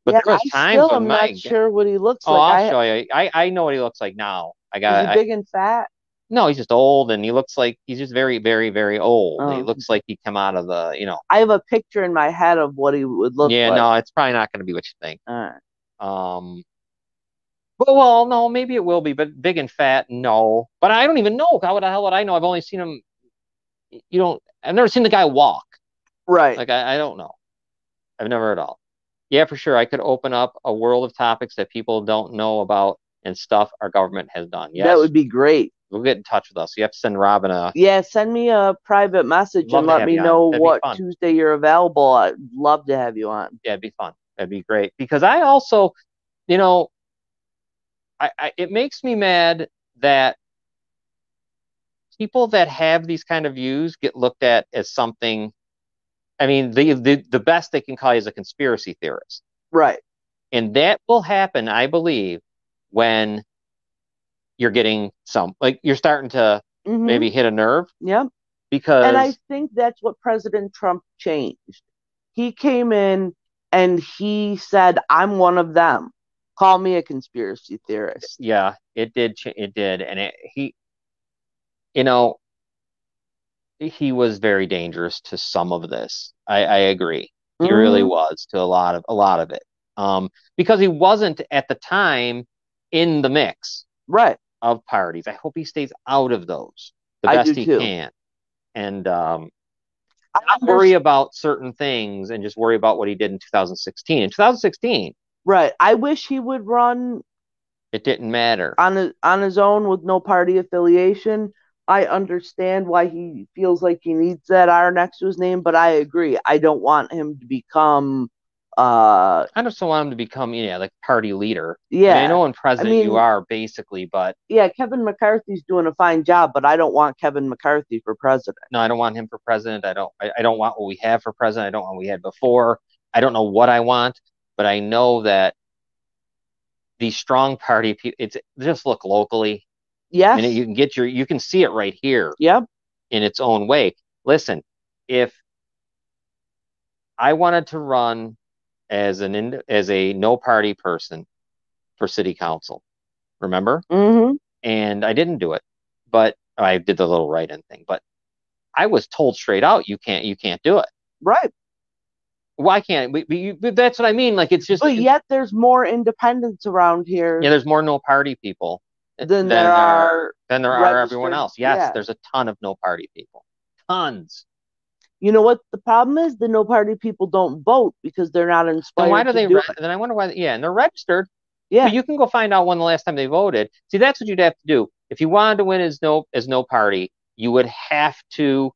But yeah, there was times I'm not sure what he looks like. I'll show you. I know what he looks like now. Is he big and fat? No, he's just old, and he looks like he's just very, very, very old. Oh. He looks like he come out of the, I have a picture in my head of what he would look like. Yeah, no, it's probably not going to be what you think. All right. Well, no, maybe it will be, but big and fat, no. But I don't even know. How the hell would I know? I've only seen him. I've never seen the guy walk. Right. Like, I don't know. I've never at all. Yeah, for sure. I could open up a world of topics that people don't know about and stuff our government has done. Yes. That would be great. We'll get in touch with us. You have to send Robin a... Yeah, send me a private message and let me know what Tuesday you're available. I'd love to have you on. Yeah, it'd be fun. That'd be great. Because I also, it makes me mad that people that have these kind of views get looked at as something. I mean, the best they can call you is a conspiracy theorist. Right. And that will happen, I believe, when you're getting you're starting to maybe hit a nerve. Yeah. And I think that's what President Trump changed. He came in and he said, I'm one of them. Call me a conspiracy theorist. Yeah, it did. It did. And he was very dangerous to some of this. I agree. He really was to a lot of it. Because he wasn't at the time in the mix. Right. Of parties. I hope he stays out of those the best he can. And not worry about certain things and just worry about what he did in 2016. In 2016. Right. I wish he would run. It didn't matter. On his own with no party affiliation. I understand why he feels like he needs that R next to his name, but I agree. I don't want him to become I just don't want him to become, like party leader. Yeah. I know in president you are basically, but yeah, Kevin McCarthy's doing a fine job, but I don't want Kevin McCarthy for president. No, I don't want him for president. I don't want what we have for president. I don't want what we had before. I don't know what I want, but I know that these strong party people, just look locally. Yes. And you can see it right here. Yep. In its own way. Listen, if I wanted to run as a no party person for city council, remember? Mm-hmm. And I didn't do it, but I did the little write-in thing. But I was told straight out, you can't do it. Right. Why can't but that's what I mean. Like it's just. But yet there's more independents around here. Yeah, there's more no party people than there are everyone else. Yes, there's a ton of no party people. Tons. You know what the problem is? The no party people don't vote because they're not inspired. Then why do they? Then I wonder why. Yeah, and they're registered. Yeah, but you can go find out when the last time they voted. See, that's what you'd have to do if you wanted to win as no party. You would have to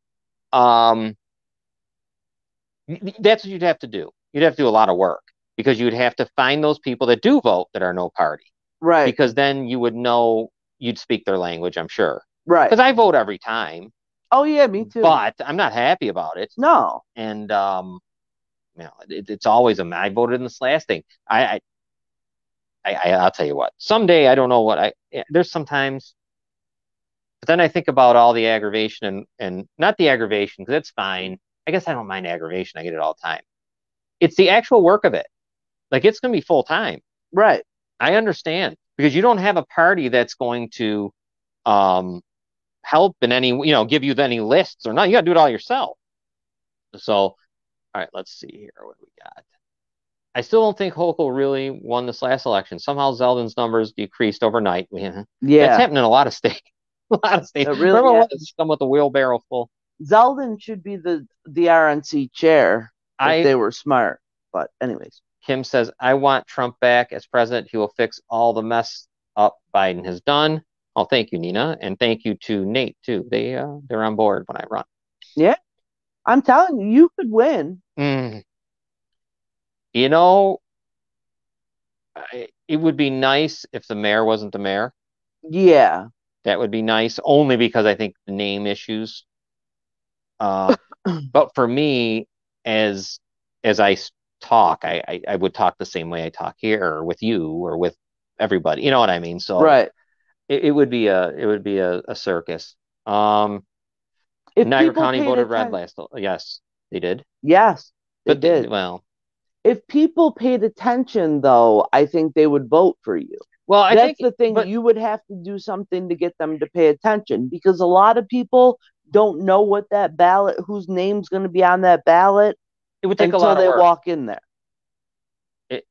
That's what you'd have to do. You'd have to do a lot of work because you'd have to find those people that do vote that are no party. Right. Because then you would know you'd speak their language, I'm sure. Right. Because I vote every time. Oh yeah, me too. But I'm not happy about it. No. And it's always I voted in this last thing. I'll tell you what. Someday I don't know what there's sometimes, but then I think about all the aggravation and not the aggravation because it's fine. I guess I don't mind aggravation. I get it all the time. It's the actual work of it. Like it's going to be full time. Right. I understand because you don't have a party that's going to help in any, give you any lists or not. You got to do it all yourself. So, all right, let's see here what we got. I still don't think Hochul really won this last election. Somehow Zeldin's numbers decreased overnight. Yeah, that's happening in a lot of states. A lot of states. Really Remember when it's come with a wheelbarrow full? Zeldin should be the RNC chair if they were smart. But anyways. Kim says, I want Trump back as president. He will fix all the mess up Biden has done. Oh, thank you, Nina. And thank you to Nate, too. They're on board when I run. Yeah. I'm telling you, you could win. It would be nice if the mayor wasn't the mayor. Yeah. That would be nice, only because I think the name issues. But for me, as I talk, I would talk the same way I talk here or with you or with everybody. You know what I mean? So right. It would be a circus. Niagara County voted red last. Yes, they did. Yes, they did. Well, if people paid attention, though, I think they would vote for you. Well, that's the thing. You would have to do something to get them to pay attention because a lot of people don't know what that ballot, whose name's going to be on that ballot. It would take a lot of work until they walk in there.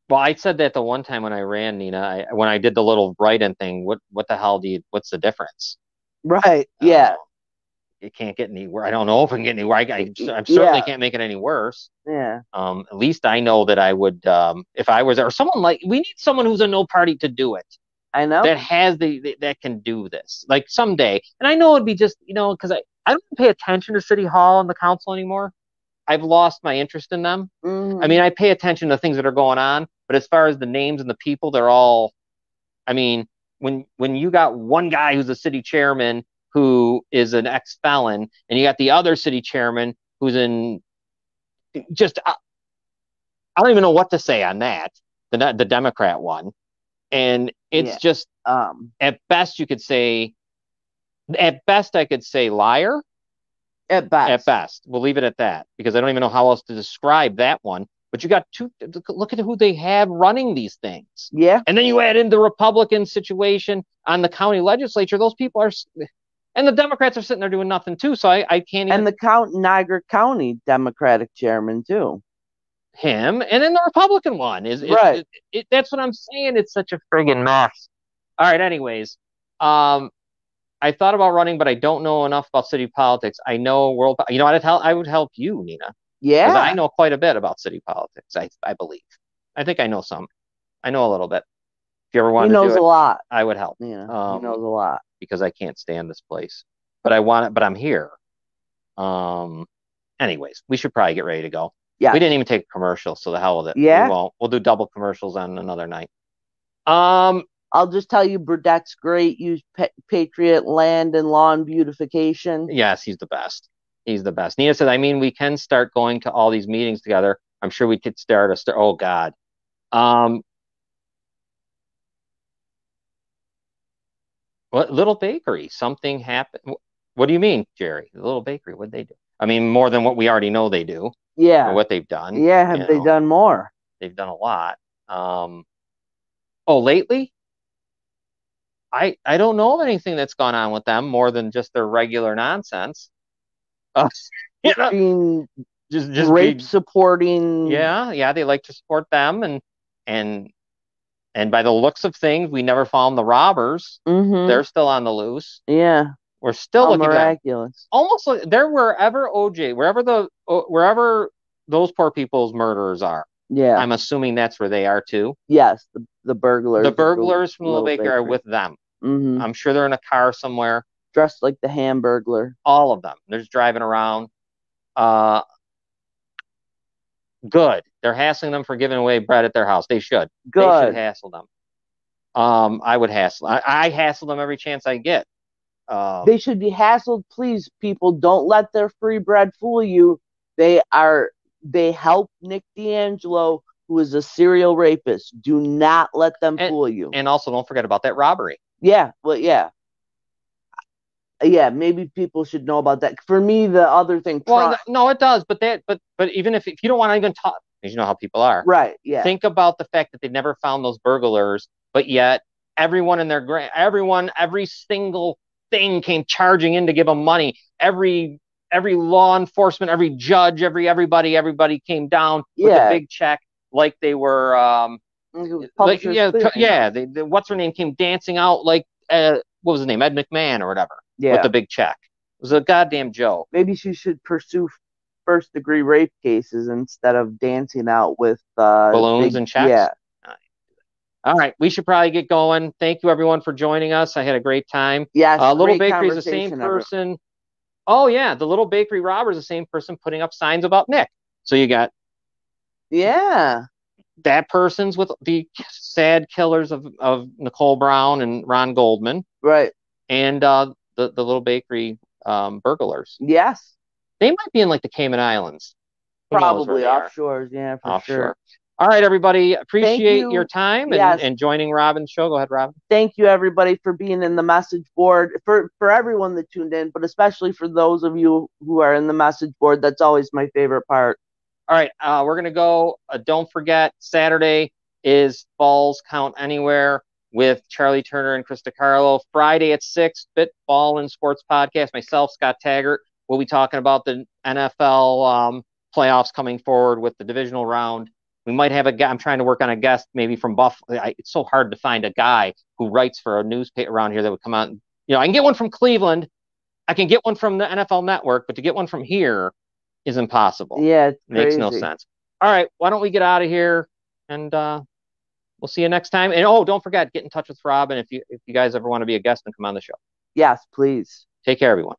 Well, I said that the one time when I ran, Nina, when I did the little write-in thing. What the hell what's the difference? Right. Yeah. It can't get anywhere. I don't know if it can get anywhere. I certainly can't make it any worse. Yeah. At least I know that I would, if I was there, or someone we need someone who's a no party to do it. I know. That has that can do this. Like someday. And I know it'd be just, because I don't pay attention to City Hall and the council anymore. I've lost my interest in them. Mm-hmm. I mean, I pay attention to things that are going on, but as far as the names and the people, they're all, I mean, when you got one guy who's a city chairman who is an ex-felon, and you got the other city chairman who's in just, I don't even know what to say on that, the Democrat one. And it's just, at best I could say liar. At best. We'll leave it at that because I don't even know how else to describe that one. But you got look at who they have running these things. Yeah. And then you add in the Republican situation on the county legislature. Those people are, and the Democrats are sitting there doing nothing too. So I can't even. And the Niagara County Democratic chairman too. Him. And then the Republican one is right. That's what I'm saying. It's such a friggin' mess. All right. Anyways, I thought about running, but I don't know enough about city politics. I know world. You know what? I would help you, Nina. Yeah. Because I know quite a bit about city politics. I believe. I think I know some. I know a little bit. If you ever want to do it, he knows a lot. I would help. Yeah. He knows a lot because I can't stand this place, but I want it. But I'm here. Anyways, we should probably get ready to go. Yeah. We didn't even take a commercial, so the hell with it. Yeah. We won't. We'll do double commercials on another night. I'll just tell you, Burdett's great. Use Patriot Land and Lawn Beautification. Yes, he's the best. He's the best. Nina said, I mean, we can start going to all these meetings together. I'm sure we could start oh, God. What Little Bakery? Something happened. What do you mean, Jerry? The Little Bakery, what'd they do? I mean, more than what we already know they do. Yeah. Or what they've done. Yeah, have they done more? They've done a lot. Lately? I don't know of anything that's gone on with them more than just their regular nonsense. Being just rape supporting. Yeah, they like to support them, and by the looks of things, we never found the robbers. Mm-hmm. They're still on the loose. Yeah, we're still looking miraculous. Almost like they're wherever those poor people's murderers are. Yeah, I'm assuming that's where they are too. Yes, the burglars. The burglars from Little Baker are with them. Mm-hmm. I'm sure they're in a car somewhere, dressed like the Hamburglar. All of them. They're just driving around. Good. They're hassling them for giving away bread at their house. They should. They should Good. hassle them. I would hassle. I hassle them every chance I get. They should be hassled. Please, people, don't let their free bread fool you. They help Nick D'Angelo, who is a serial rapist. Do not let them fool you. And also, don't forget about that robbery. Yeah, well, yeah. Yeah, maybe people should know about that. For me, the other thing. Well, no, it does. But even if you don't want to even talk, because you know how people are. Right. Yeah. Think about the fact that they never found those burglars, but yet everyone in every single thing came charging in to give them money. Every law enforcement, every judge, everybody came down with a big check, like they were. What's her name came dancing out like what was his name, Ed McMahon or whatever. Yeah. With the big check. It was a goddamn joke. Maybe she should pursue first-degree rape cases instead of dancing out with balloons and checks. Yeah. All right, we should probably get going. Thank you, everyone, for joining us. I had a great time. Yes, Little Bakery is the same person. Oh yeah, the Little Bakery robber is the same person putting up signs about Nick. So you got that person's with the sad killers of Nicole Brown and Ron Goldman, right? And the Little Bakery burglars. Yes. They might be in like the Cayman Islands. Probably offshore. Yeah, for sure. All right, everybody. Appreciate your time and joining Robin's show. Go ahead, Robin. Thank you, everybody, for being in the message board. For everyone that tuned in, but especially for those of you who are in the message board. That's always my favorite part. All right, we're going to go. Don't forget, Saturday is Balls Count Anywhere with Charlie Turner and Krista Carlo. Friday at 6, Spit Ball and Sports Podcast. Myself, Scott Taggart, will be talking about the NFL playoffs coming forward with the divisional round. We might have a guy. I'm trying to work on a guest maybe from Buffalo. It's so hard to find a guy who writes for a newspaper around here that would come out. I can get one from Cleveland. I can get one from the NFL Network, but to get one from here is impossible. Yeah, it's makes no sense. All right, why don't we get out of here, and we'll see you next time. And don't forget, get in touch with Robin if you guys ever want to be a guest and come on the show. Yes, please. Take care, everyone.